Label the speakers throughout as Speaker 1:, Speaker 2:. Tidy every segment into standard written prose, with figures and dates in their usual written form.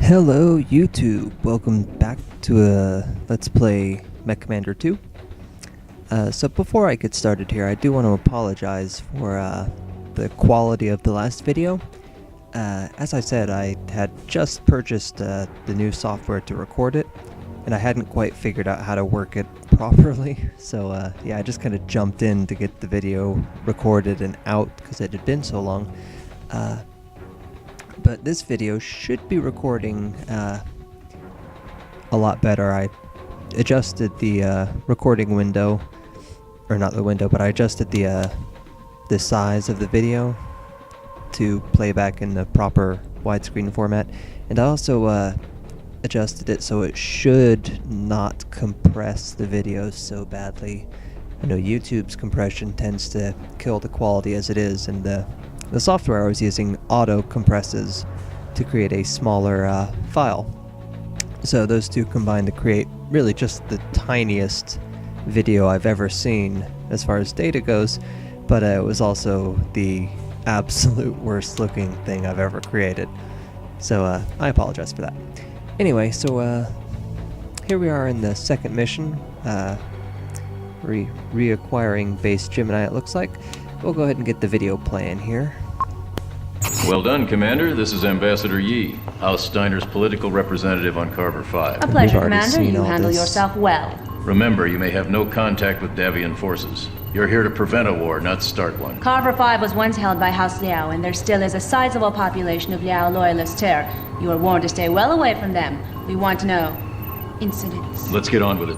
Speaker 1: Hello YouTube, welcome back to a Let's Play MechCommander 2. So before I get started here, I do want to apologize for the quality of the last video. As I said, I had just purchased the new software to record it, and I hadn't quite figured out how to work it properly. So yeah, I just kind of jumped in to get the video recorded and out because it had been so long. But this video should be recording a lot better. I adjusted the recording window, or not the window, but I adjusted the size of the video to play back in the proper widescreen format, and I also adjusted it so it should not compress the videos so badly. I know YouTube's compression tends to kill the quality as it is, and the software I was using auto compresses to create a smaller file. So those two combined to create really just the tiniest video I've ever seen as far as data goes, but it was also the absolute worst looking thing I've ever created. So I apologize for that. Anyway, so here we are in the second mission, reacquiring base Gemini, it looks like. We'll go ahead and get the video playing here.
Speaker 2: Well done, Commander. This is Ambassador Yi, House Steiner's political representative on Carver 5.
Speaker 3: A pleasure, Commander. You handle yourself well.
Speaker 2: Remember, you may have no contact with Davian forces. You're here to prevent a war, not start one.
Speaker 3: Carver 5 was once held by House Liao, and there still is a sizable population of Liao loyalists here. You are warned to stay well away from them. We want to know incidents.
Speaker 2: Let's get on with it.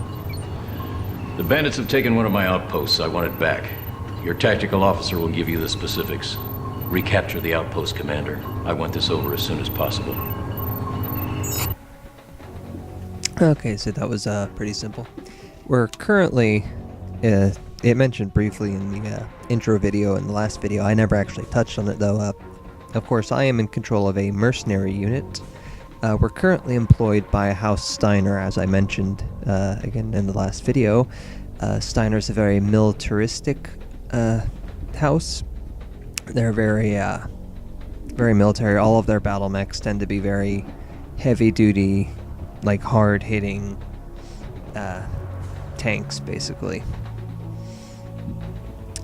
Speaker 2: The bandits have taken one of my outposts. I want it back. Your tactical officer will give you the specifics. Recapture the outpost, Commander. I want this over as soon as possible.
Speaker 1: Okay, so that was pretty simple. We're currently, it mentioned briefly in the intro video and the last video. I never actually touched on it though. Of course, I am in control of a mercenary unit. We're currently employed by House Steiner, as I mentioned again in the last video. Steiner's a very militaristic house. They're very military. All of their battle mechs tend to be very heavy-duty, like hard-hitting tanks, basically.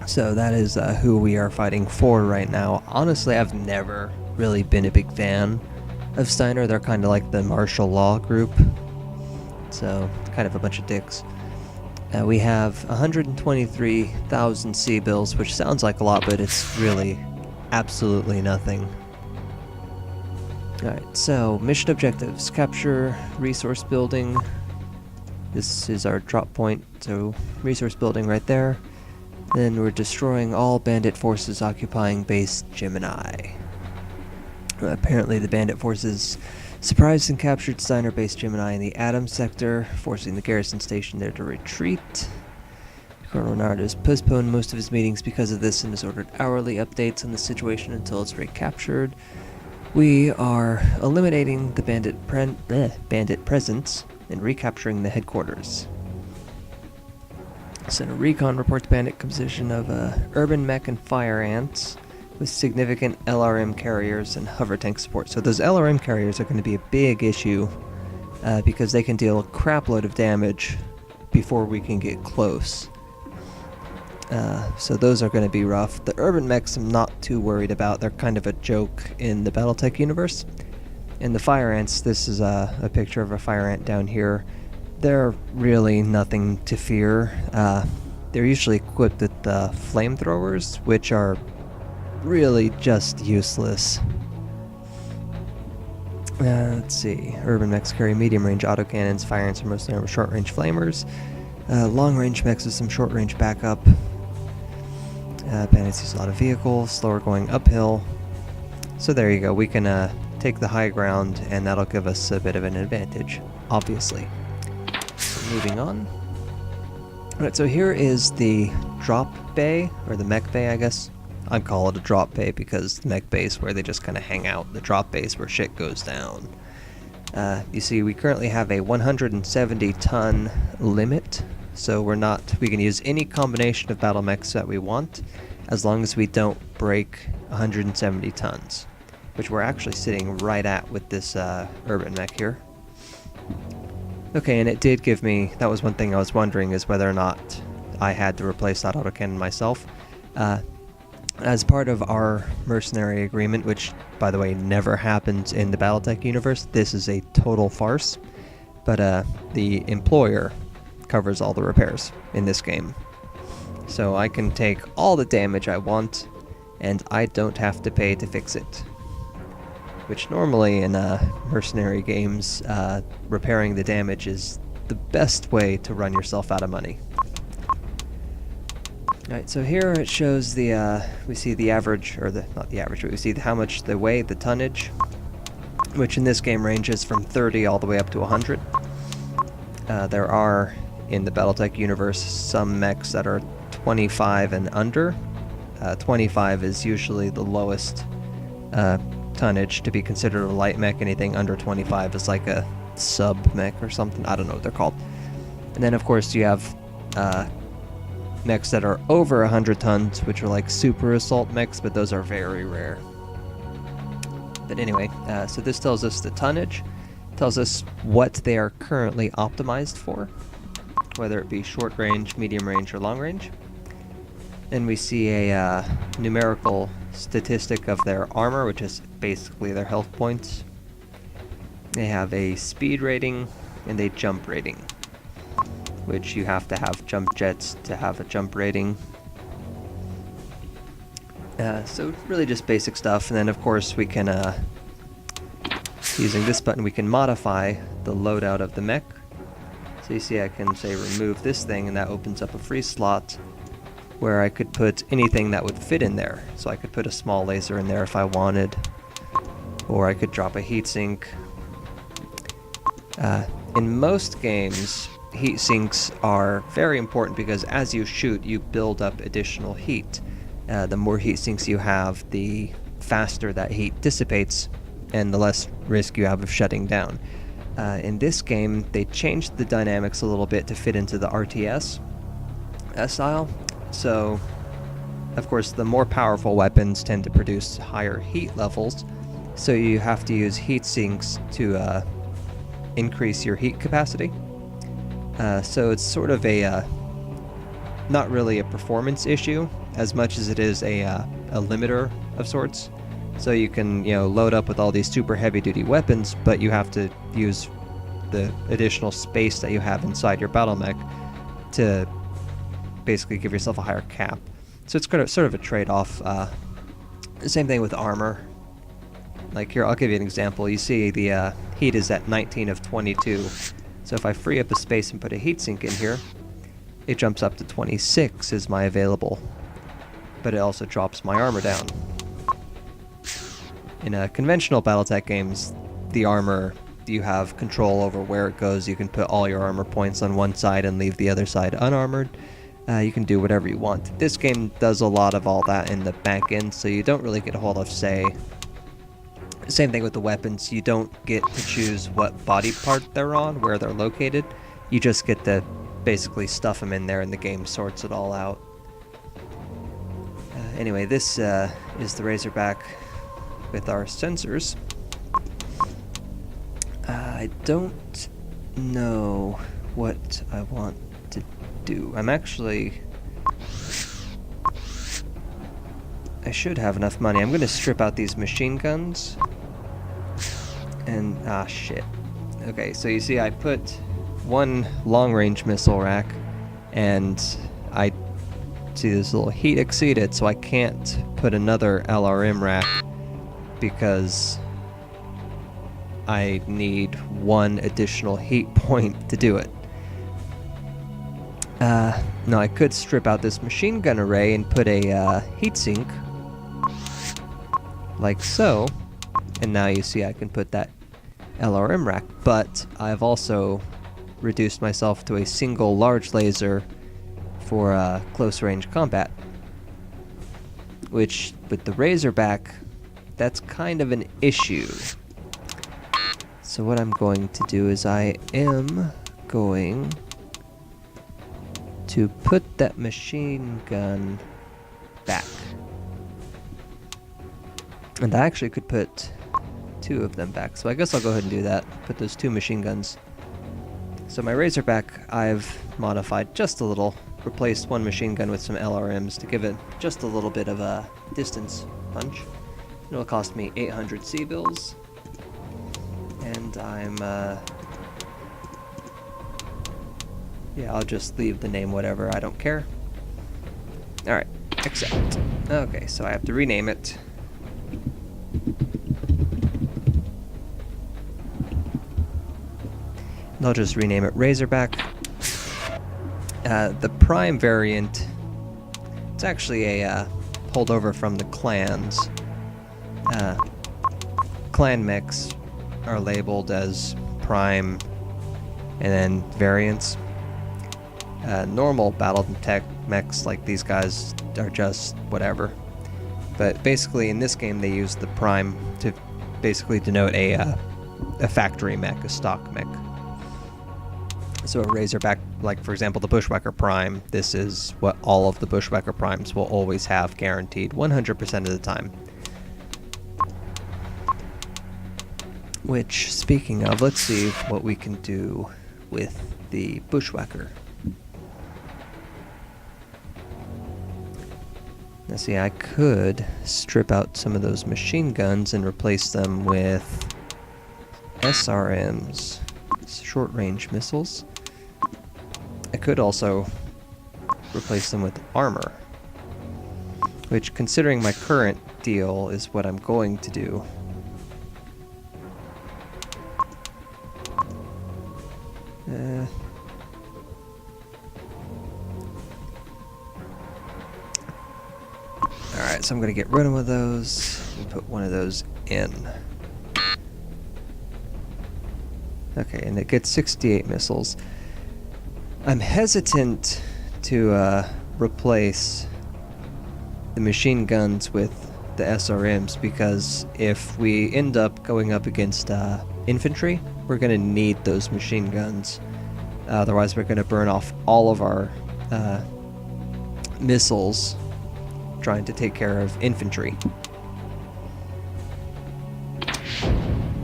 Speaker 1: So that is who we are fighting for right now. Honestly, I've never really been a big fan of Steiner. They're kind of like the martial law group, so kind of a bunch of dicks. We have 123,000 C-bills, which sounds like a lot, but it's really absolutely nothing. Alright, so mission objectives. Capture resource building. This is our drop point, so resource building right there. Then we're destroying all bandit forces occupying base Gemini. Apparently the bandit forces surprised and captured Steiner base Gemini in the Atom sector, forcing the garrison station there to retreat. Colonel Nard has postponed most of his meetings because of this and has ordered hourly updates on the situation until it's recaptured. We are eliminating the bandit presence and recapturing the headquarters. Center Recon reports bandit composition of urban mech and fire ants, with significant LRM carriers and hover tank support. So those LRM carriers are going to be a big issue because they can deal a crap load of damage before we can get close. So those are going to be rough. The urban mechs I'm not too worried about. They're kind of a joke in the Battletech universe. And the fire ants, this is a picture of a fire ant down here. They're really nothing to fear. They're usually equipped with flamethrowers, which are really just useless. Let's see. Urban mechs carry medium-range autocannons. Fire ants are mostly armed with short-range flamers. Long-range mechs with some short-range backup. Bandits use a lot of vehicles, slower going uphill. So there you go. We can take the high ground, and that'll give us a bit of an advantage, obviously. So moving on. Alright, so here is the drop bay, or the mech bay, I guess. I call it a drop bay because the mech bay is where they just kind of hang out. The drop bay is where shit goes down. You see, we currently have a 170-ton limit, so we can use any combination of battle mechs that we want, as long as we don't break 170 tons. which we're actually sitting right at with this urban mech here. Okay, and it did give me, that was one thing I was wondering, is whether or not I had to replace that autocannon myself. As part of our mercenary agreement, which, by the way, never happens in the Battletech universe, this is a total farce, but the employer covers all the repairs in this game. So I can take all the damage I want, and I don't have to pay to fix it. Which normally in mercenary games, repairing the damage is the best way to run yourself out of money. Alright, so here it shows the, we see the average, or not the average, but we see how much they weigh, the tonnage, which in this game ranges from 30 all the way up to 100. There are, in the Battletech universe, some mechs that are 25 and under. 25 is usually the lowest tonnage to be considered a light mech. Anything under 25 is like a sub mech or something. I don't know what they're called. And then, of course, you have mechs that are over 100 tons, which are like super assault mechs, but those are very rare. But anyway, so this tells us the tonnage, tells us what they are currently optimized for, whether it be short range, medium range, or long range. Then we see a numerical statistic of their armor, which is basically their health points. They have a speed rating and a jump rating, which you have to have jump jets to have a jump rating. So really just basic stuff. And then of course we can, using this button, we can modify the loadout of the mech. So you see I can say remove this thing, and that opens up a free slot where I could put anything that would fit in there. So I could put a small laser in there if I wanted, or I could drop a heatsink. In most games, heat sinks are very important because as you shoot, you build up additional heat. The more heat sinks you have, the faster that heat dissipates, and the less risk you have of shutting down. In this game, they changed the dynamics a little bit to fit into the RTS style. So, of course, the more powerful weapons tend to produce higher heat levels, so you have to use heat sinks to increase your heat capacity. So it's sort of a not really a performance issue as much as it is a limiter of sorts. So you can, load up with all these super heavy-duty weapons, but you have to use the additional space that you have inside your battle mech to basically give yourself a higher cap. So it's sort of a trade-off. Same thing with armor. Like here, I'll give you an example. You see the heat is at 19 of 22. So if I free up a space and put a heatsink in here, it jumps up to 26 is my available. But it also drops my armor down. In conventional Battletech games, the armor, you have control over where it goes. You can put all your armor points on one side and leave the other side unarmored. You can do whatever you want. This game does a lot of all that in the back end, so you don't really get a whole lot of say. Same thing with the weapons. You don't get to choose what body part they're on, where they're located. You just get to basically stuff them in there, and the game sorts it all out. Anyway, this is the Razorback with our sensors. I don't know what I want to do. I should have enough money. I'm going to strip out these machine guns. And, shit. Okay, so you see I put one long-range missile rack, and I see this little heat exceeded, so I can't put another LRM rack because I need one additional heat point to do it. No, I could strip out this machine gun array and put a heatsink, like so, and now you see I can put that LRM rack, but I've also reduced myself to a single large laser for close range combat, which with the Razorback, that's kind of an issue. So what I'm going to do is I am going to put that machine gun back. And I actually could put 2 of them back, so I guess I'll go ahead and do that. Put those 2 machine guns. So my Razorback I've modified just a little. Replaced 1 machine gun with some LRMs to give it just a little bit of a distance punch. It'll cost me 800 C-bills. And I'm, yeah, I'll just leave the name whatever, I don't care. Alright, accept. Okay, so I have to rename it. And I'll just rename it Razorback. The Prime variant, it's actually a holdover from the clans. Clan mechs are labeled as Prime and then variants. Normal battle tech mechs like these guys are just whatever. But basically in this game they use the Prime to basically denote a factory mech, a stock mech. So a Razorback, like for example the Bushwhacker Prime, this is what all of the Bushwhacker Primes will always have guaranteed 100% of the time. Which, speaking of, let's see what we can do with the Bushwhacker. Let's see, I could strip out some of those machine guns and replace them with SRMs, short-range missiles. I could also replace them with armor, which, considering my current deal, is what I'm going to do. Alright, so I'm going to get rid of one of those and put one of those in. Okay, and it gets 68 missiles. I'm hesitant to replace the machine guns with the SRMs because if we end up going up against infantry, we're going to need those machine guns. Otherwise, we're going to burn off all of our missiles trying to take care of infantry.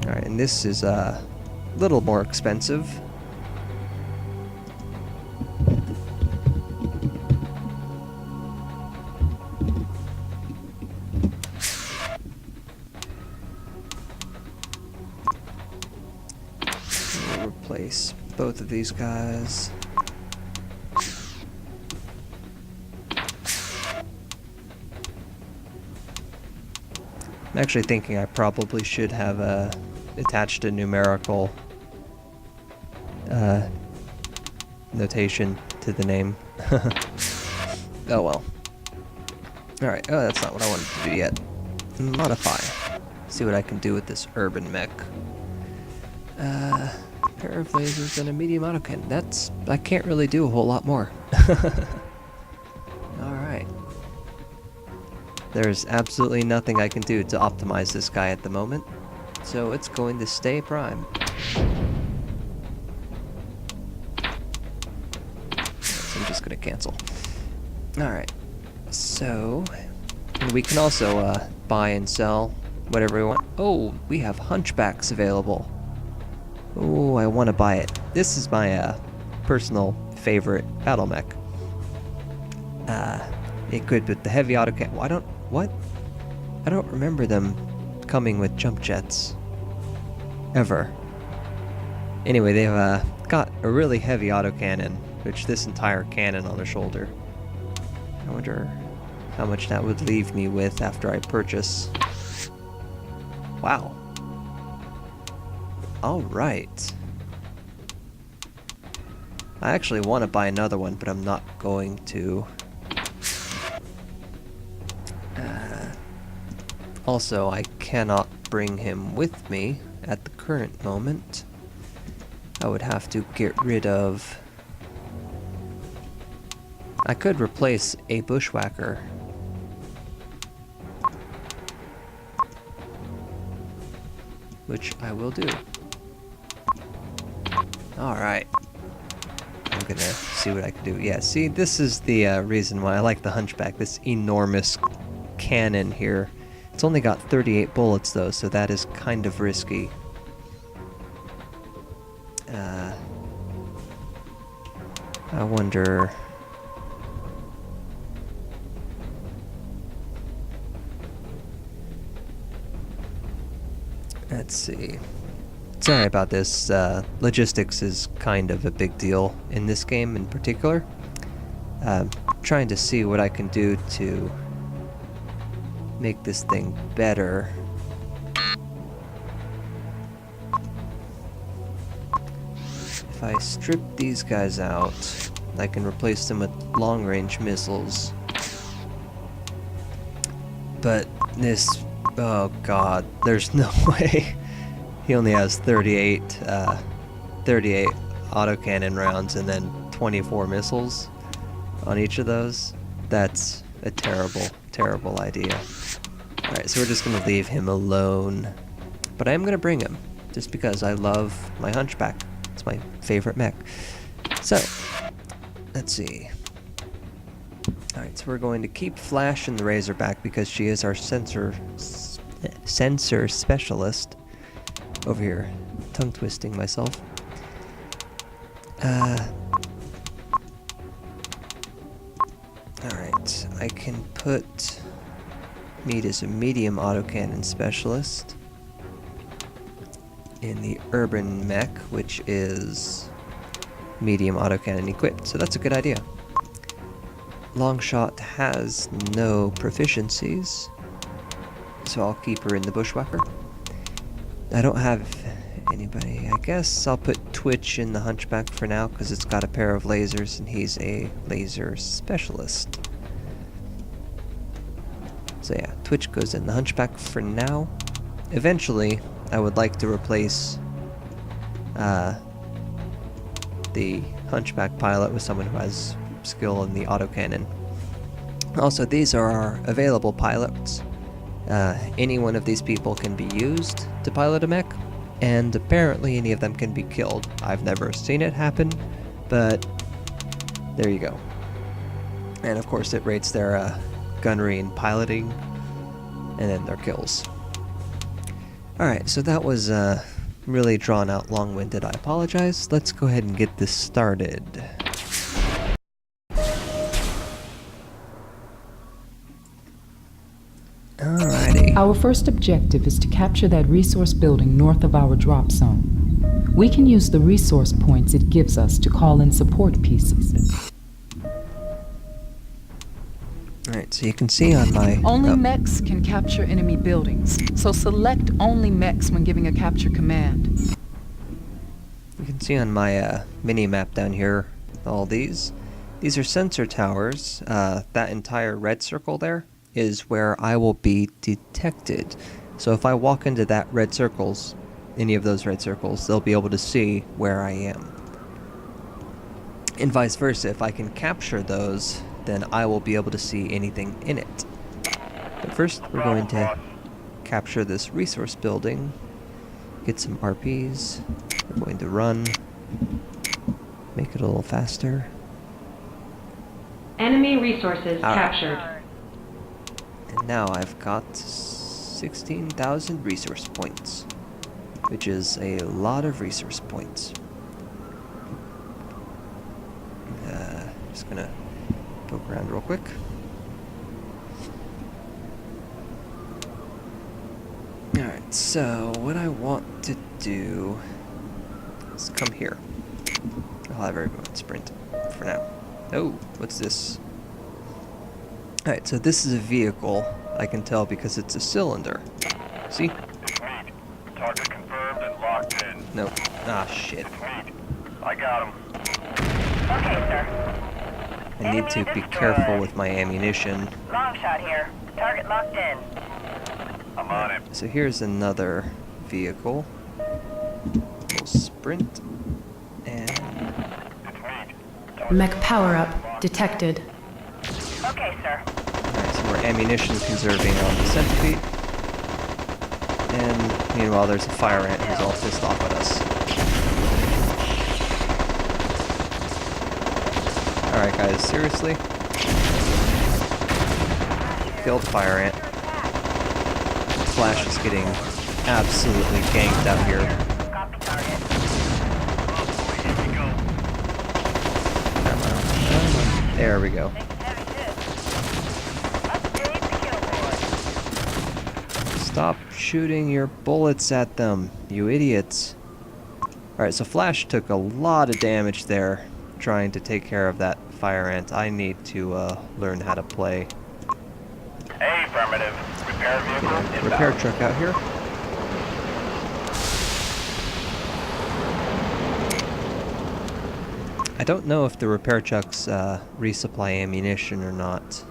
Speaker 1: Alright, and this is a little more expensive. We'll replace both of these guys. I'm actually thinking I probably should have attached a numerical notation to the name. Oh well. Alright, oh that's not what I wanted to do yet. Modify. See what I can do with this urban mech. Pair of lasers and a medium autocannon. I can't really do a whole lot more. Alright. There's absolutely nothing I can do to optimize this guy at the moment, so it's going to stay prime. So I'm just going to cancel. Alright, so we can also buy and sell whatever we want. Oh, we have hunchbacks available. Oh, I want to buy it. This is my personal favorite battle mech. Equipped with the heavy autocannon. What? I don't remember them coming with jump jets. Ever. Anyway, they've got a really heavy autocannon, which this entire cannon on the shoulder. I wonder how much that would leave me with after I purchase. Wow. Alright. I actually want to buy another one, but I'm not going to. Also, I cannot bring him with me at the current moment. I would have to get rid of... I could replace a Bushwhacker. Which I will do. Alright. I'm gonna see what I can do. Yeah, see, this is the reason why I like the Hunchback. This enormous cannon here. It's only got 38 bullets though, so that is kind of risky. I wonder... Let's see. Sorry about this. Logistics is kind of a big deal in this game in particular. Trying to see what I can do to make this thing better. If I strip these guys out, I can replace them with long-range missiles. But this... oh god, there's no way. He only has 38 autocannon rounds and then 24 missiles on each of those. That's a terrible, terrible idea. Alright, so we're just gonna leave him alone. But I am gonna bring him, just because I love my Hunchback. It's my favorite mech. So, let's see. Alright, so we're going to keep Flash in the Razorback because she is our sensor specialist. Over here, tongue twisting myself. Alright, I can put Meat as a medium autocannon specialist in the urban mech, which is medium autocannon equipped, so that's a good idea. Longshot has no proficiencies, so I'll keep her in the bushwhacker. I don't have anybody. I guess I'll put Twitch in the Hunchback for now because it's got a pair of lasers and he's a laser specialist. So yeah, Twitch goes in the Hunchback for now. Eventually, I would like to replace the Hunchback pilot with someone who has skill in the autocannon. Also, these are our available pilots. Any one of these people can be used to pilot a mech, and apparently any of them can be killed. I've never seen it happen, but there you go. And of course it rates their gunnery and piloting, and then their kills. Alright, so that was really drawn out, long-winded. I apologize. Let's go ahead and get this started. Alrighty.
Speaker 4: Our first objective is to capture that resource building north of our drop zone. We can use the resource points it gives us to call in support pieces.
Speaker 1: Alright, so you can see on my...
Speaker 4: Only mechs can capture enemy buildings, so select only mechs when giving a capture command.
Speaker 1: You can see on my mini-map down here, all these. These are sensor towers. That entire red circle there is where I will be detected. So if I walk into that red circles, any of those red circles, they'll be able to see where I am. And vice versa, if I can capture those, then I will be able to see anything in it. But first, we're going to capture this resource building, get some RPs, we're going to run, make it a little faster.
Speaker 5: Enemy resources captured.
Speaker 1: And now I've got 16,000 resource points, which is a lot of resource points. Just gonna poke around real quick. Alright, so what I want to do is come here. I'll have everyone sprint for now. Oh, what's this? Alright, so this is a vehicle, I can tell because it's a cylinder. See?
Speaker 6: It's Meat. Target confirmed and locked in.
Speaker 1: Nope. Ah, shit.
Speaker 6: It's Meat. I got him.
Speaker 7: Okay, sir.
Speaker 1: I need to be careful with my ammunition.
Speaker 7: Long shot here. Target locked in.
Speaker 6: I'm on it.
Speaker 1: So here's another vehicle. We'll sprint. And...
Speaker 6: It's Meat.
Speaker 5: Mech power-up detected.
Speaker 7: Okay, sir.
Speaker 1: Alright, so we're ammunition conserving on the centipede. And meanwhile there's a fire ant who's all pissed off at us. Alright guys, seriously? Killed fire ant. Flash is getting absolutely ganked out here.
Speaker 7: Copy target.
Speaker 1: Come on. There we go.
Speaker 7: Taking heavy hits. Upgrade the kill board.
Speaker 1: Stop shooting your bullets at them, you idiots. Alright, so Flash took a lot of damage there trying to take care of that fire ant. I need to learn how to play.
Speaker 6: Affirmative. Repair vehicle inbound.
Speaker 1: Repair truck out here. I don't know if the repair trucks resupply ammunition or not.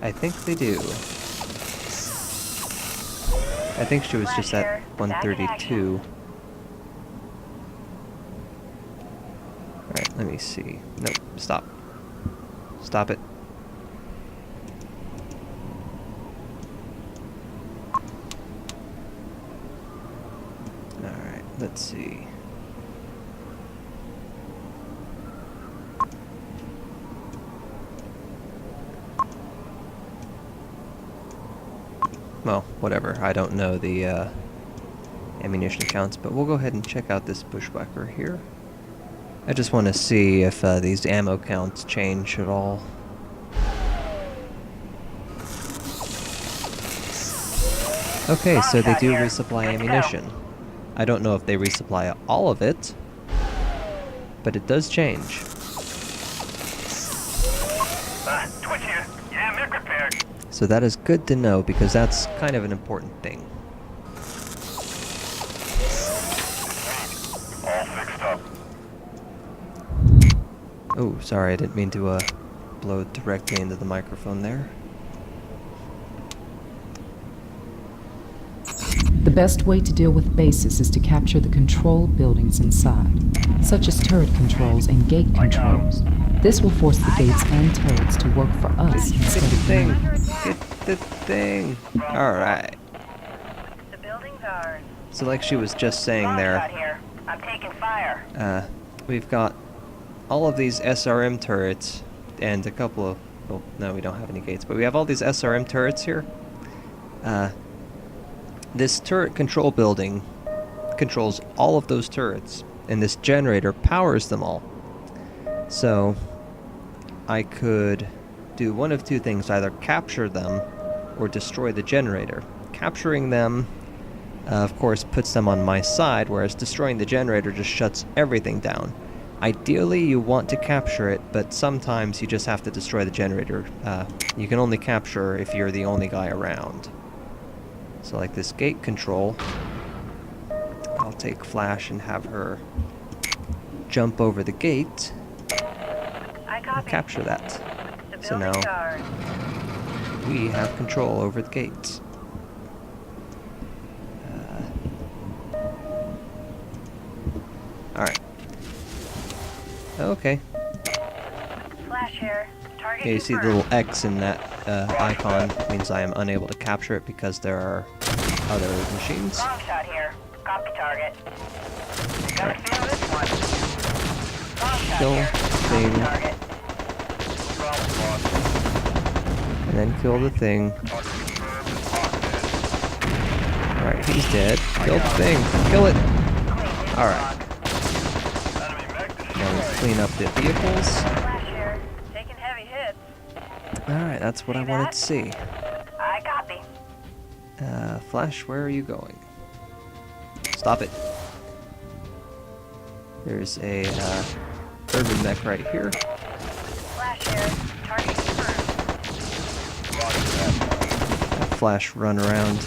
Speaker 1: I think they do. I think she was just at 132. Alright, let me see. Nope, stop. Stop it. Alright, let's see. Well, whatever. I don't know the ammunition counts, but we'll go ahead and check out this bushwhacker here. I just want to see if these ammo counts change at all. Okay, so they do resupply ammunition. I don't know if they resupply all of it, but it does change.
Speaker 6: Twitch here. Yeah, mech repaired.
Speaker 1: So that is good to know because that's kind of an important thing.
Speaker 6: All fixed up.
Speaker 1: Oh, sorry, I didn't mean to blow directly into the microphone there.
Speaker 4: The best way to deal with bases is to capture the control buildings inside, such as turret controls and gate controls. This will force the gates and turrets to work for us instead of
Speaker 1: Thing!
Speaker 4: them.
Speaker 1: Get the thing! Alright.
Speaker 7: The building's ours.
Speaker 1: So like she was just saying
Speaker 7: Long
Speaker 1: there,
Speaker 7: shot here. I'm taking fire.
Speaker 1: we've got all of these SRM turrets and a couple of... Well, no, we don't have any gates, but we have all these SRM turrets here. This turret control building controls all of those turrets, and this generator powers them all. So, I could do one of two things, either capture them or destroy the generator. Capturing them, of course, puts them on my side, whereas destroying the generator just shuts everything down. Ideally, you want to capture it, but sometimes you just have to destroy the generator. You can only capture if you're the only guy around. So like this gate control, I'll take Flash and have her jump over the gate
Speaker 7: I
Speaker 1: and
Speaker 7: copy.
Speaker 1: capture that.
Speaker 7: The
Speaker 1: So now
Speaker 7: building's ours.
Speaker 1: we have control over the gate. Alright. Okay.
Speaker 7: Flash here. Target
Speaker 1: Yeah, you see the
Speaker 7: confirmed.
Speaker 1: little X in that icon means I am unable to capture it because there are other machines.
Speaker 7: Long shot here. Copy target. Gotta feel this one. Long shot
Speaker 1: Kill
Speaker 7: here. Copy
Speaker 1: thing.
Speaker 7: target.
Speaker 1: And then kill the thing. Alright, he's dead. Kill the thing. Kill it! Alright.
Speaker 6: Enemy mech
Speaker 1: Now we
Speaker 6: destroyed.
Speaker 1: clean up the vehicles.
Speaker 7: Flash here. Taking heavy hits.
Speaker 1: Alright, that's what I wanted to see.
Speaker 7: I copy.
Speaker 1: Flash, where are you going? Stop it. There's a urban mech right here.
Speaker 7: Flash here. Target confirmed.
Speaker 1: Have Flash run around.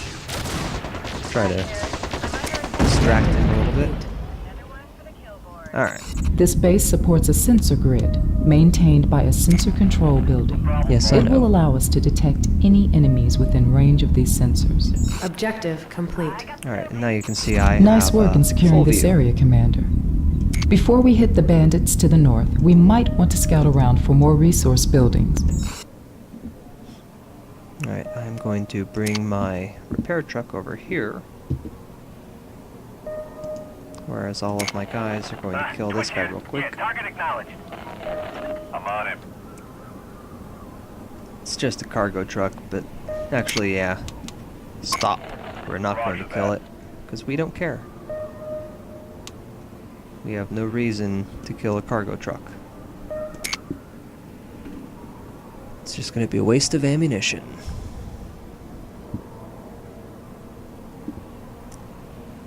Speaker 1: Try to
Speaker 7: Here. I'm under
Speaker 1: distract him a little bit.
Speaker 7: another one for the kill board.
Speaker 1: Alright.
Speaker 4: This base supports a sensor grid, maintained by a sensor control building.
Speaker 1: Yes, I
Speaker 4: It will
Speaker 1: know.
Speaker 4: allow us to detect any enemies within range of these sensors.
Speaker 5: Objective complete.
Speaker 1: Alright, and now you can see I
Speaker 4: Nice
Speaker 1: have
Speaker 4: work in securing
Speaker 1: full
Speaker 4: this
Speaker 1: view.
Speaker 4: area, Commander. Before we hit the bandits to the north, we might want to scout around for more resource buildings.
Speaker 1: Alright, I'm going to bring my repair truck over here. Whereas all of my guys are going to kill this guy real
Speaker 6: Yeah,
Speaker 1: quick.
Speaker 6: target acknowledged. I'm on him.
Speaker 1: It's just a cargo truck, but actually, yeah. Stop. We're not going to kill it, because we don't care. We have no reason to kill a cargo truck. It's just going to be a waste of ammunition.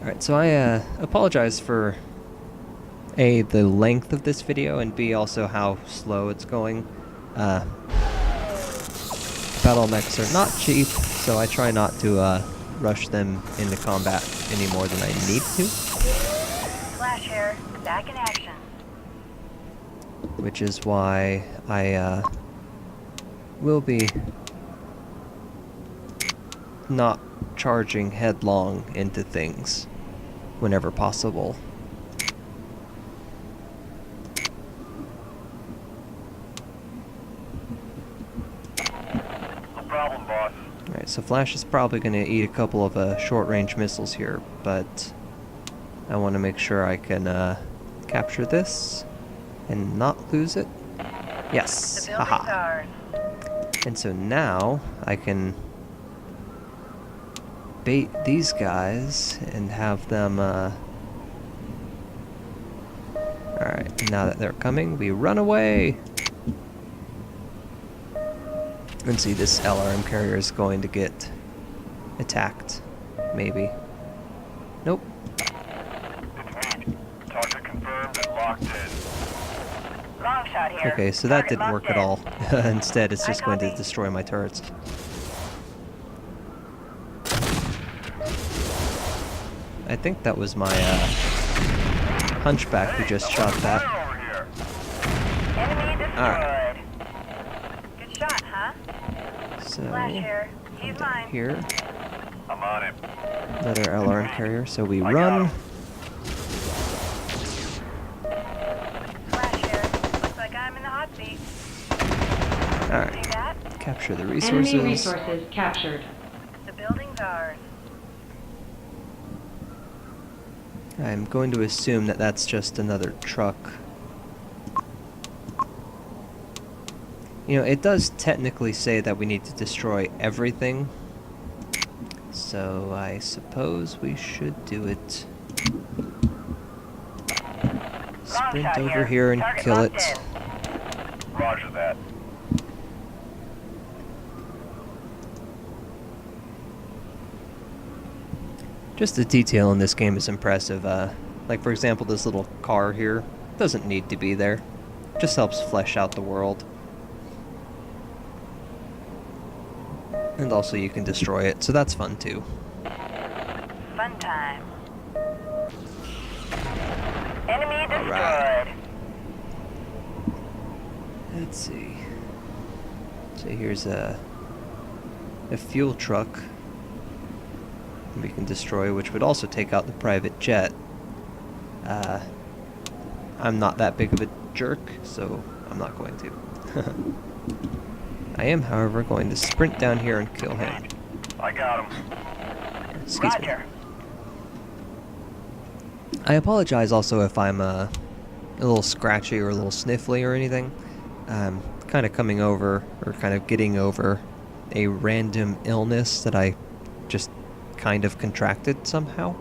Speaker 1: Alright, so I apologize for A, the length of this video, and B, also how slow it's going. Battle mechs are not cheap, so I try not to rush them into combat any more than I need to.
Speaker 7: Flash here. Back in action.
Speaker 1: Which is why I will be not charging headlong into things whenever possible.
Speaker 6: No problem, boss.
Speaker 1: Alright, so Flash is probably going to eat a couple of short-range missiles here, but I want to make sure I can capture this and not lose it. Yes!
Speaker 7: The building's
Speaker 1: Haha!
Speaker 7: ours.
Speaker 1: And so now I can bait these guys and have them, Alright, now that they're coming, we run away! And see, this LRM carrier is going to get attacked. Maybe. Nope.
Speaker 6: It's me. Target confirmed and locked in.
Speaker 7: Long shot here.
Speaker 1: Okay, so that
Speaker 7: Target
Speaker 1: didn't work
Speaker 7: locked
Speaker 1: at all.
Speaker 7: in.
Speaker 1: Instead, it's just going to
Speaker 7: copy.
Speaker 1: destroy my turrets. I think that was my hunchback who just shot that.
Speaker 6: Over here.
Speaker 7: Enemy destroyed.
Speaker 1: Alright.
Speaker 7: Good shot, huh?
Speaker 1: So,
Speaker 7: Flash here.
Speaker 1: come
Speaker 7: He's
Speaker 1: down
Speaker 7: mine.
Speaker 1: here,
Speaker 6: I'm on him.
Speaker 1: another LRM carrier. So we
Speaker 6: I got
Speaker 1: run.
Speaker 6: him.
Speaker 7: Flash here. Looks like I'm in the hot seat.
Speaker 1: Alright,
Speaker 7: See that?
Speaker 1: capture the
Speaker 5: Enemy
Speaker 1: resources.
Speaker 5: resources captured.
Speaker 7: The building's ours.
Speaker 1: I'm going to assume that that's just another truck. You know, it does technically say that we need to destroy everything. So I suppose we should do it. Sprint
Speaker 7: shot
Speaker 1: over
Speaker 7: here.
Speaker 1: here and
Speaker 7: Target
Speaker 1: kill
Speaker 7: locked
Speaker 1: it.
Speaker 7: in.
Speaker 6: Roger that.
Speaker 1: Just the detail in this game is impressive. Like, for example, this little car here doesn't need to be there. Just helps flesh out the world. And also you can destroy it, so that's fun too.
Speaker 7: Fun time. Enemy destroyed.
Speaker 1: Alright. Let's see. So here's a fuel truck we can destroy, which would also take out the private jet. I'm not that big of a jerk, so I'm not going to. I am, however, going to sprint down here and kill him.
Speaker 6: I got him.
Speaker 1: Excuse me.
Speaker 7: Roger.
Speaker 1: I apologize also if I'm a little scratchy or a little sniffly or anything. I'm kind of coming over, or kind of getting over, a random illness that I just kind of contracted somehow.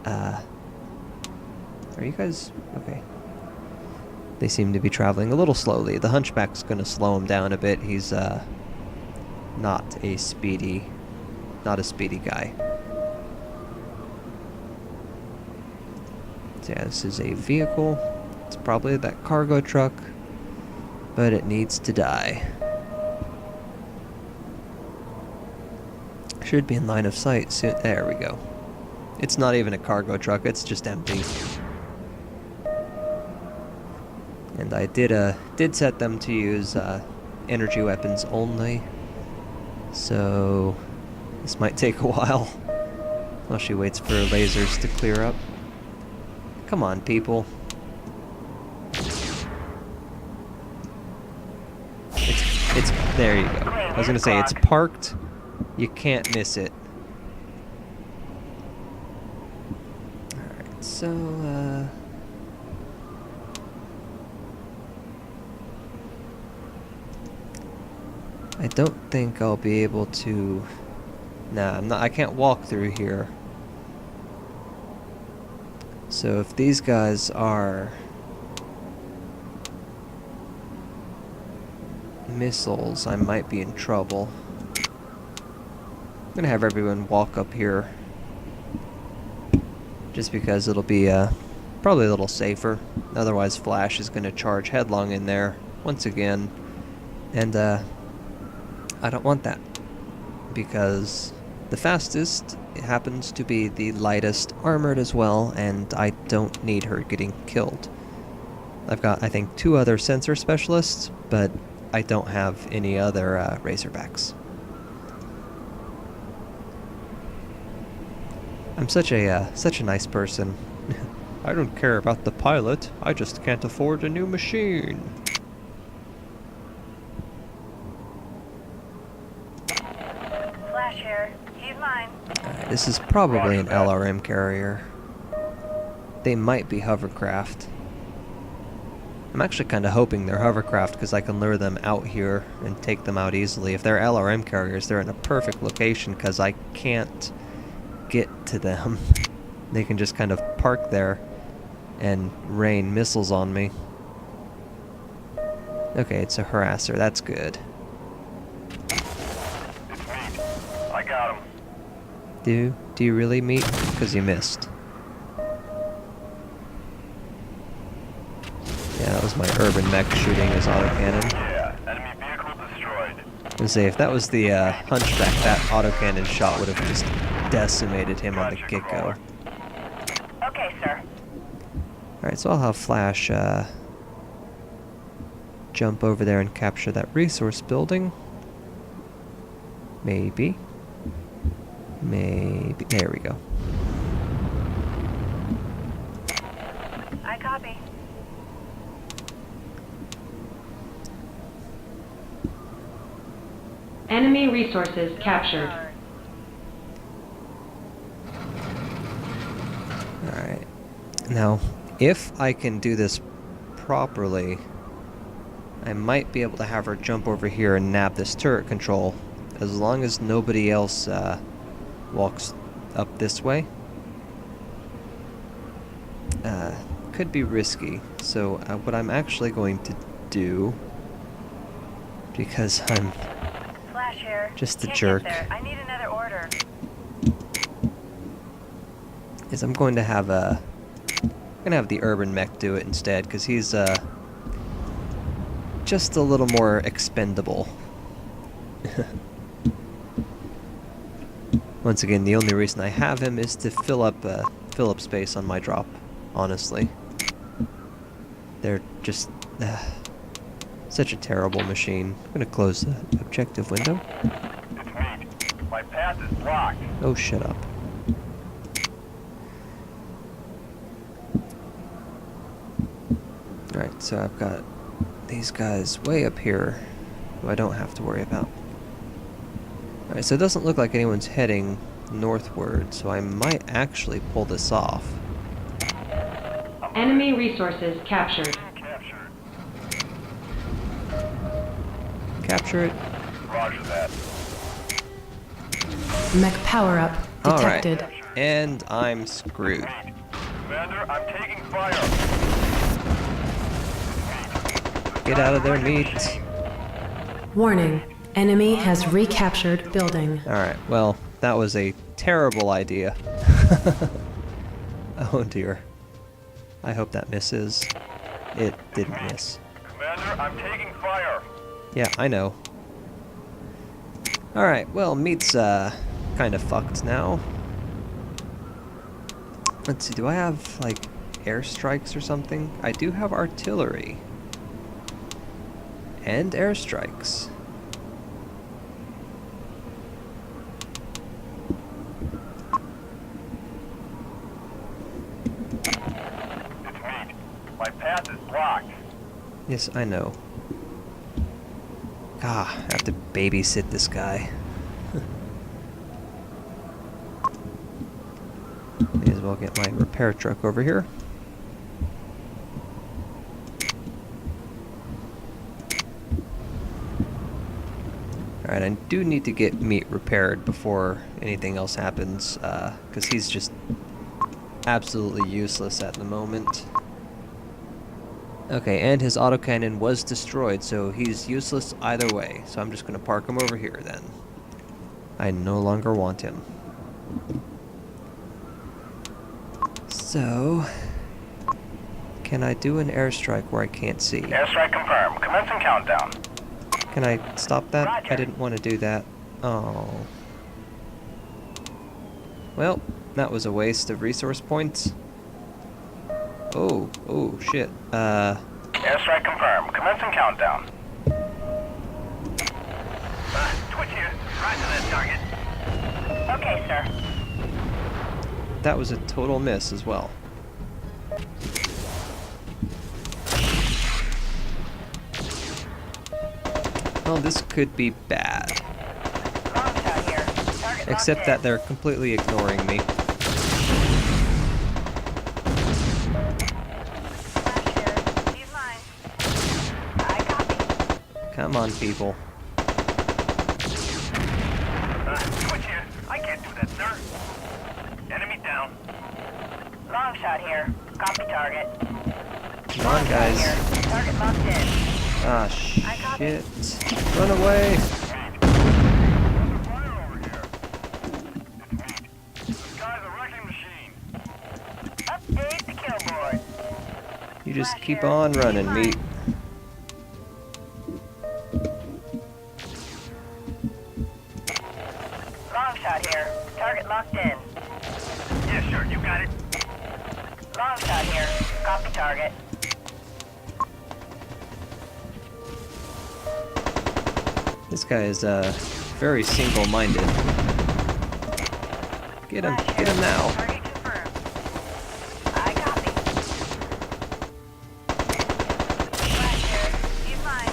Speaker 1: Are you guys... okay. They seem to be traveling a little slowly. The hunchback's gonna slow him down a bit. He's, not a speedy guy. So yeah, this is a vehicle. It's probably that cargo truck, but it needs to die. Should be in line of sight soon. There we go. It's not even a cargo truck, it's just empty. And I did set them to use energy weapons only, so this might take a while while she waits for lasers to clear up. Come on, people. It's there you go. I was gonna say, it's parked. You can't miss it. Alright, so, I don't think I'll be able to... Nah, I can't walk through here. So if these guys are... missiles, I might be in trouble. I'm gonna have everyone walk up here. Just because it'll be probably a little safer. Otherwise Flash is gonna charge headlong in there once again. And I don't want that. Because the fastest happens to be the lightest armored as well, and I don't need her getting killed. I've got, I think, 2 other sensor specialists, but I don't have any other Razorbacks. I'm such a nice person. I don't care about the pilot, I just can't afford a new machine.
Speaker 7: Flash here. He's mine.
Speaker 1: This is probably an LRM carrier. They might be hovercraft. I'm actually kind of hoping they're hovercraft because I can lure them out here and take them out easily. If they're LRM carriers, they're in a perfect location because I can't get to them. They can just kind of park there and rain missiles on me. Okay, it's a harasser. That's good.
Speaker 6: It's me. I got him.
Speaker 1: Do you really meet? Because you missed. Yeah, that was my urban mech shooting his autocannon.
Speaker 6: Yeah, enemy vehicle destroyed.
Speaker 1: And say if that was the hunchback, that autocannon shot would have just decimated him on the get-go.
Speaker 7: Okay, sir.
Speaker 1: Alright, so I'll have Flash jump over there and capture that resource building. Maybe. Maybe. There we go.
Speaker 7: I copy.
Speaker 5: Enemy resources captured.
Speaker 1: Alright. Now, if I can do this properly, I might be able to have her jump over here and nab this turret control, as long as nobody else walks up this way. Could be risky, so what I'm actually going to do, because I'm
Speaker 7: Flash here.
Speaker 1: just a
Speaker 7: Can't
Speaker 1: jerk,
Speaker 7: get there. I need another order.
Speaker 1: is I'm going to have the urban mech do it instead, because he's just a little more expendable. Once again, the only reason I have him is to fill up space on my drop, honestly. They're just such a terrible machine. I'm gonna close the objective window.
Speaker 6: It's me. My path is blocked.
Speaker 1: Oh, shut up. Alright, so I've got these guys way up here who I don't have to worry about. Alright, so it doesn't look like anyone's heading northward, so I might actually pull this off.
Speaker 5: Enemy resources captured.
Speaker 6: Captured.
Speaker 1: Capture it.
Speaker 6: Roger that.
Speaker 5: Mech power-up detected.
Speaker 1: Alright, and I'm screwed.
Speaker 6: Commander, I'm taking fire.
Speaker 1: Get out of there, meat.
Speaker 5: Warning. Enemy has recaptured building.
Speaker 1: Alright, well, that was a terrible idea. Oh dear. I hope that misses. It didn't miss.
Speaker 6: Commander, I'm taking fire.
Speaker 1: Yeah, I know. Alright, well, meat's kind of fucked now. Let's see, do I have, like, airstrikes or something? I do have artillery. And airstrikes.
Speaker 6: It's me. My path is blocked.
Speaker 1: Yes, I know. Ah, I have to babysit this guy. May as well get my repair truck over here. Alright, I do need to get meat repaired before anything else happens, because he's just absolutely useless at the moment. Okay, and his autocannon was destroyed, so he's useless either way. So I'm just going to park him over here then. I no longer want him. So, can I do an airstrike where I can't see?
Speaker 6: Airstrike confirmed. Commencing countdown.
Speaker 1: Can I stop that?
Speaker 6: Roger.
Speaker 1: I didn't want to do that. Oh. Well, that was a waste of resource points. Oh shit.
Speaker 6: Airstrike confirmed. Commencing countdown. Twitch here. Right to that target.
Speaker 7: Okay, sir.
Speaker 1: That was a total miss as well. Well, this could be bad.
Speaker 7: Long shot here. Target
Speaker 1: Except
Speaker 7: locked
Speaker 1: that
Speaker 7: in.
Speaker 1: they're completely ignoring me.
Speaker 7: Flash here. He's mine. I copy.
Speaker 1: Come on, people.
Speaker 6: Twitch here. I can't do that, sir. Enemy down.
Speaker 7: Long shot here. Copy target.
Speaker 1: Come on, guys.
Speaker 7: Here. Target locked in.
Speaker 1: Ah, shit. Run away.
Speaker 6: Fire over here. It's meat. This guy's a wrecking machine.
Speaker 7: Update the kill board.
Speaker 1: You just keep on running, meat.
Speaker 7: Long shot here. Target locked in.
Speaker 6: Yeah, sure. You got it.
Speaker 7: Long shot here. Copy target.
Speaker 1: This guy is, very single-minded. Get him now.
Speaker 7: Target confirmed. I copy. Flash here. He's mine.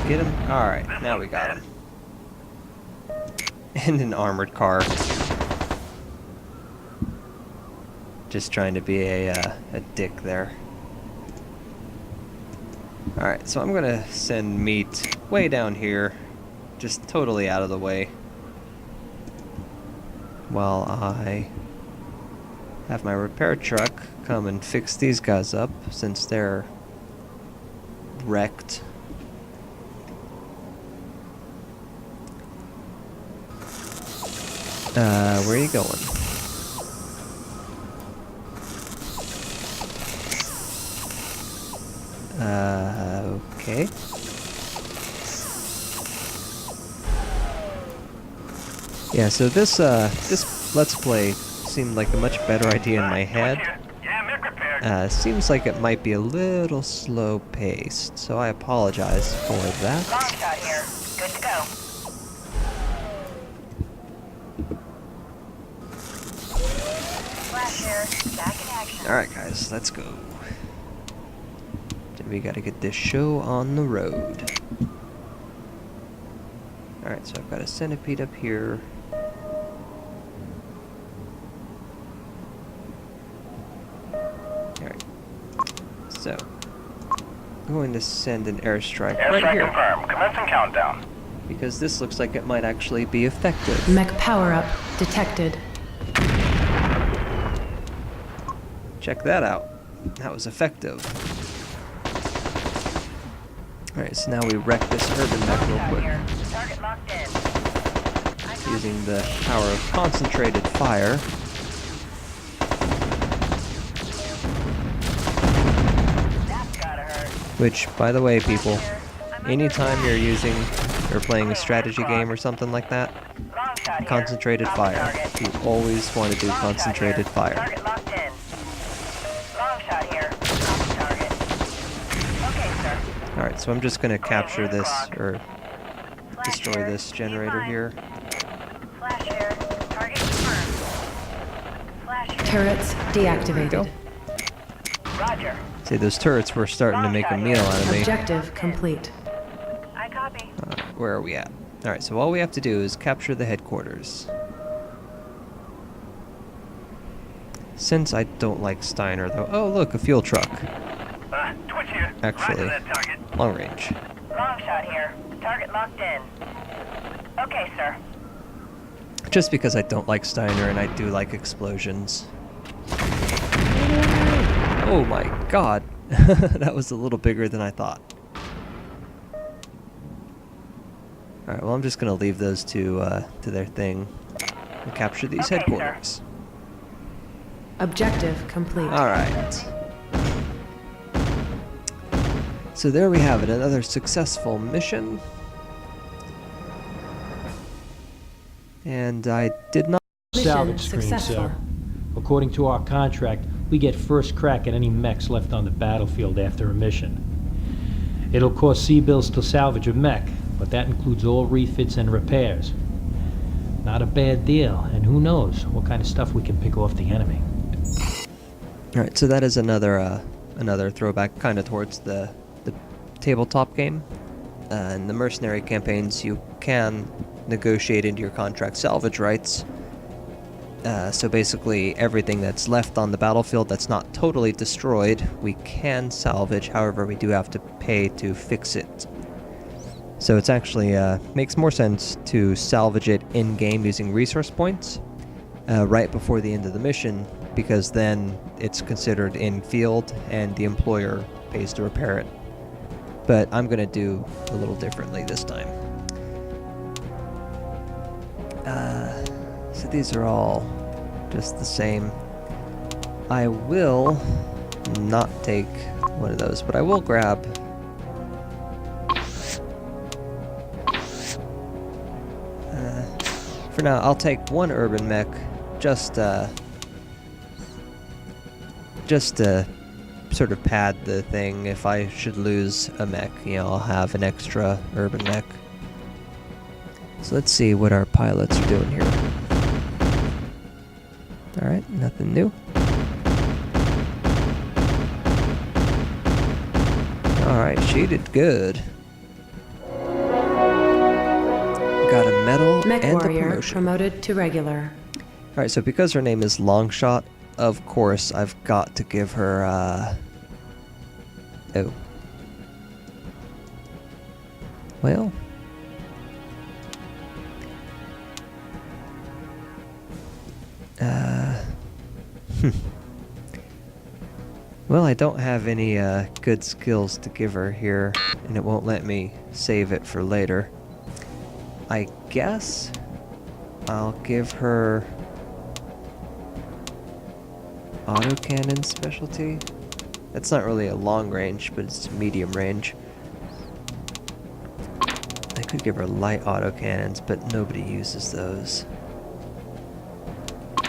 Speaker 1: Get him? Alright, now we got him. And an armored car. Just trying to be a dick there. Alright, so I'm gonna send meat way down here. Just totally out of the way. While I have my repair truck come and fix these guys up, since they're wrecked. Where are you going? Okay. Yeah, so this Let's Play seemed like a much better idea in my head.
Speaker 6: Yeah, mech repaired.
Speaker 1: Seems like it might be a little slow paced, so I apologize for
Speaker 7: Long
Speaker 1: that.
Speaker 7: shot here. Good to go. Flash here. Back in action.
Speaker 1: Alright guys, let's go. We gotta get this show on the road. Alright, so I've got a centipede up here. Alright. So, I'm going to send an airstrike right
Speaker 6: Airstrike
Speaker 1: here.
Speaker 6: confirmed. Commencing countdown.
Speaker 1: Because this looks like it might actually be effective.
Speaker 5: Mech power-up detected.
Speaker 1: Check that out. That was effective. Alright, so now we wreck this urban mech real
Speaker 7: Shot
Speaker 1: quick.
Speaker 7: here. Target locked in. I copy.
Speaker 1: Using the power of concentrated fire.
Speaker 7: That's gotta hurt.
Speaker 1: Which, by the way, people,
Speaker 7: Flash here. I'm under
Speaker 1: anytime
Speaker 7: attack.
Speaker 1: you're using or playing a strategy game or something like that,
Speaker 7: Long shot here.
Speaker 1: concentrated
Speaker 7: Copy
Speaker 1: fire.
Speaker 7: target.
Speaker 1: You always want to do
Speaker 7: Long shot
Speaker 1: concentrated
Speaker 7: here.
Speaker 1: fire.
Speaker 7: Target locked in. Long shot here. Copy target. Okay, sir.
Speaker 1: Alright, so I'm just going to capture this, or
Speaker 7: Flash
Speaker 1: destroy
Speaker 7: here.
Speaker 1: this generator
Speaker 7: Be
Speaker 1: here.
Speaker 7: Flash here. Target confirmed. Flash here.
Speaker 5: Turrets deactivated.
Speaker 7: Roger.
Speaker 1: See, those turrets were starting to make a meal out of me.
Speaker 5: Objective complete.
Speaker 7: I copy.
Speaker 1: Where are we at? Alright, so all we have to do is capture the headquarters. Since I don't like Steiner, though... Oh, look, a fuel truck.
Speaker 6: Twitch here.
Speaker 1: Actually,
Speaker 6: Right to that target.
Speaker 1: long range.
Speaker 7: Long shot here. Target locked in. Okay, sir.
Speaker 1: Just because I don't like Steiner and I do like explosions. Oh my god. That was a little bigger than I thought. Alright, well I'm just gonna leave those two to their thing and capture these
Speaker 7: Okay,
Speaker 1: headquarters.
Speaker 5: Objective complete.
Speaker 1: Alright. So there we have it, another successful mission. And I did not...
Speaker 8: Salvage
Speaker 5: Mission
Speaker 8: screen,
Speaker 5: successful.
Speaker 8: sir. According to our contract, we get first crack at any mechs left on the battlefield after a mission. It'll cost C-bills to salvage a mech, but that includes all refits and repairs. Not a bad deal, and who knows what kind of stuff we can pick off the enemy.
Speaker 1: Alright, so that is another another throwback kind of towards the tabletop game. In the mercenary campaigns, you can negotiate into your contract salvage rights. So basically, everything that's left on the battlefield that's not totally destroyed, we can salvage. However, we do have to pay to fix it. So it's actually makes more sense to salvage it in-game using resource points right before the end of the mission, because then it's considered in-field and the employer pays to repair it. But I'm going to do a little differently this time. So these are all just the same. I will not take one of those, but I will grab... for now, I'll take one urban mech, just to sort of pad the thing. If I should lose a mech, you know, I'll have an extra urban mech. So let's see what our pilots are doing here. Alright, nothing new. Alright, she did good. Got a medal
Speaker 5: Mech
Speaker 1: and a
Speaker 5: warrior
Speaker 1: promotion.
Speaker 5: promoted to regular.
Speaker 1: Alright, so because her name is Longshot, of course I've got to give her, oh. Well. Well, I don't have any, good skills to give her here, and it won't let me save it for later. I guess I'll give her autocannon specialty. That's not really a long range, but it's medium range. I could give her light autocannons, but nobody uses those.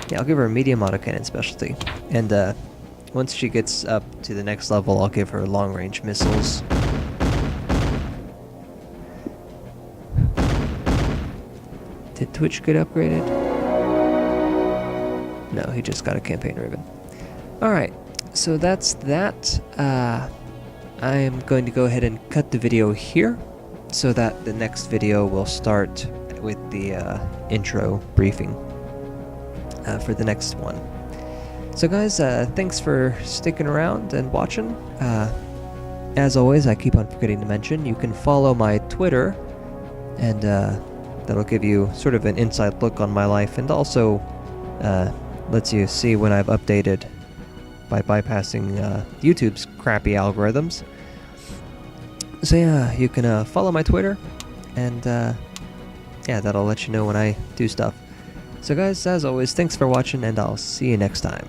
Speaker 1: Yeah, I'll give her a medium autocannon specialty. And once she gets up to the next level, I'll give her long range missiles. Did Twitch get upgraded? No, he just got a campaign ribbon. Alright, so that's that. I am going to go ahead and cut the video here so that the next video will start with the intro briefing for the next one. So guys, thanks for sticking around and watching. As always, I keep on forgetting to mention, you can follow my Twitter, and that'll give you sort of an inside look on my life, and also lets you see when I've updated by bypassing YouTube's crappy algorithms. So yeah, you can follow my Twitter, and yeah, that'll let you know when I do stuff. So guys, as always, thanks for watching, and I'll see you next time.